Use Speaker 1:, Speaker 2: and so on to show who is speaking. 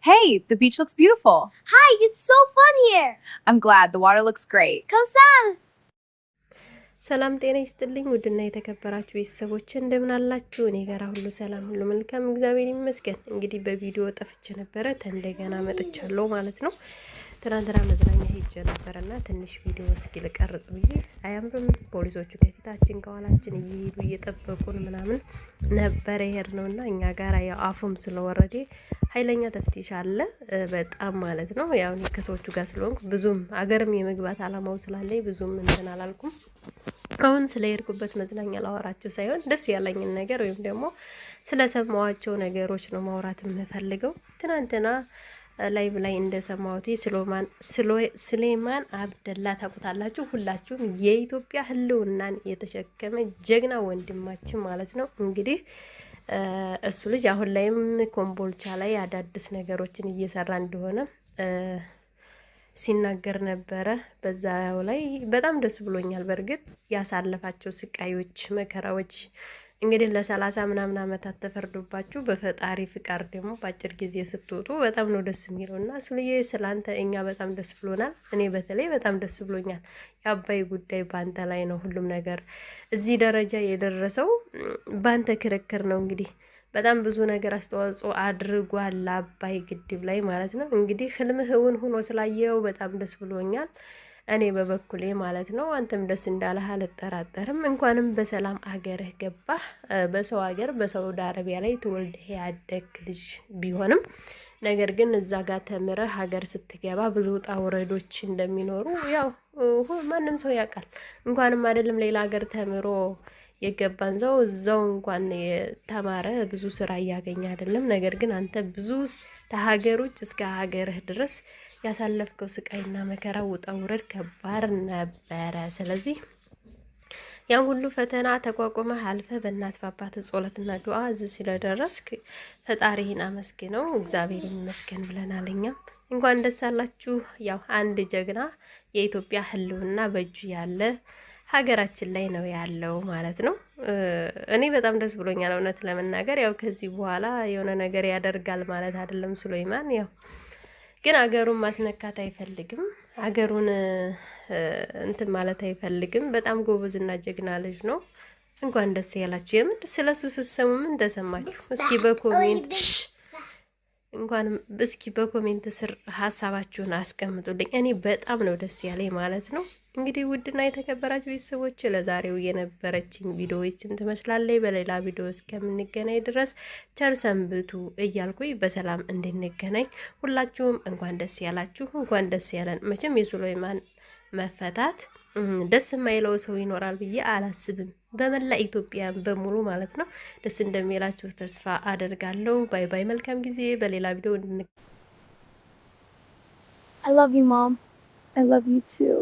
Speaker 1: Hey, the beach looks beautiful.
Speaker 2: Hi, it's so fun here.
Speaker 1: I'm glad. The water looks great.
Speaker 2: Kosan.
Speaker 3: ሰላም ጤና ይስጥልኝ ውድና የተከበራችሁ ቤተሰቦች እንደምን አላችሁ? እኔ ጋር ሁሉ ሰላም ሁሉ መልካም እግዚአብሔር ይመስገን። እንግዲህ በቪዲዮ ጠፍቼ ነበረ እንደገና መጥቻለሁ ማለት ነው። ትናንትና መዝናኛ ሄጄ ነበርና ትንሽ ቪዲዮ እስኪ ልቀርጽ ብዬ አያምርም። ፖሊሶቹ ከፊታችን ከኋላችን እየሄዱ እየጠበቁን ምናምን ነበር ይሄድ ነውና እኛ ጋር ያው አፉም ስለወረደ ኃይለኛ ተፍቲሽ አለ በጣም ማለት ነው። ያው እኔ ከሰዎቹ ጋር ስለሆንኩ ብዙም አገርም የመግባት አላማው ስላለኝ ብዙም እንትን አላልኩም። አሁን ስለሄድኩበት መዝናኛ ላወራችሁ ሳይሆን ደስ ያለኝን ነገር ወይም ደግሞ ስለሰማዋቸው ነገሮች ነው ማውራት የምፈልገው። ትናንትና ላይቭ ላይ እንደሰማሁት ስሌማን አብደላ ታውቁታላችሁ ሁላችሁም። የኢትዮጵያ ሕልውናን የተሸከመ ጀግና ወንድማችን ማለት ነው። እንግዲህ እሱ ልጅ አሁን ላይም ኮምቦልቻ ላይ አዳዲስ ነገሮችን እየሰራ እንደሆነ ሲናገር ነበረ። በዛው ላይ በጣም ደስ ብሎኛል። በርግጥ ያሳለፋቸው ስቃዮች፣ መከራዎች እንግዲህ ለ30 ምናምን አመታት ተፈርዶባችሁ በፈጣሪ ፍቃድ ደግሞ በአጭር ጊዜ ስትወጡ በጣም ነው ደስ የሚለውና ሱልዬ ስላንተ እኛ በጣም ደስ ብሎናል። እኔ በተለይ በጣም ደስ ብሎኛል። የአባይ ጉዳይ ባንተ ላይ ነው ሁሉም ነገር እዚህ ደረጃ የደረሰው ባንተ ክርክር ነው። እንግዲህ በጣም ብዙ ነገር አስተዋጽኦ አድርጓል ለአባይ ግድብ ላይ ማለት ነው። እንግዲህ ህልምህ እውን ሆኖ ስላየው በጣም ደስ ብሎኛል። እኔ በበኩሌ ማለት ነው። አንተም ደስ እንዳለህ አልጠራጠርም። እንኳንም በሰላም አገርህ ገባህ። በሰው ሀገር በሳውዲ አረቢያ ላይ ተወልደህ ያደግ ልጅ ቢሆንም ነገር ግን እዛ ጋር ተምረህ ሀገር ስትገባ ብዙ ውጣ ውረዶች እንደሚኖሩ ያው ማንም ሰው ያውቃል። እንኳንም አይደለም ሌላ ሀገር ተምሮ የገባን ሰው እዛው እንኳን የተማረ ብዙ ስራ እያገኘ አይደለም። ነገር ግን አንተ ብዙ ተሀገሮች እስከ ሀገርህ ድረስ ያሳለፍከው ስቃይና መከራ ውጣ ውረድ ከባድ ነበረ። ስለዚህ ያን ሁሉ ፈተና ተቋቁመህ አልፈህ በእናት በአባት ጸሎትና ዱዓ እዚህ ስለደረስክ ፈጣሪህን አመስግነው። እግዚአብሔር ይመስገን ብለናል። እኛም እንኳን ደስ አላችሁ። ያው አንድ ጀግና የኢትዮጵያ ሕልውና በእጁ ያለ ሀገራችን ላይ ነው ያለው ማለት ነው። እኔ በጣም ደስ ብሎኛል እውነት ለመናገር። ያው ከዚህ በኋላ የሆነ ነገር ያደርጋል ማለት አይደለም ሱሌማን። ያው ግን አገሩን ማስነካት አይፈልግም። አገሩን እንትን ማለት አይፈልግም። በጣም ጎበዝና ጀግና ልጅ ነው። እንኳን ደስ ያላችሁ። የምን ስለሱ ስትሰሙ ምን ተሰማችሁ? እስኪ በኮሜንት እስኪ በኮሜንት ስር ሀሳባችሁን አስቀምጡልኝ። እኔ በጣም ነው ደስ ያለኝ ማለት ነው። እንግዲህ ውድና የተከበራችሁ ቤተሰቦች ለዛሬው የነበረችኝ ቪዲዮ ይችን ትመስላለች። በሌላ ቪዲዮ እስከምንገናኝ ድረስ ቸር ሰንብቱ እያልኩኝ በሰላም እንድንገናኝ ሁላችሁም እንኳን ደስ ያላችሁ፣ እንኳን ደስ ያለን። መቼም የሱሌማን መፈታት ደስ የማይለው ሰው ይኖራል ብዬ አላስብም። በመላ ኢትዮጵያ በሙሉ ማለት ነው ደስ እንደሚላችሁ ተስፋ አደርጋለሁ። ባይ ባይ። መልካም ጊዜ። በሌላ ቪዲዮ
Speaker 2: I love you, Mom.
Speaker 4: I love you too.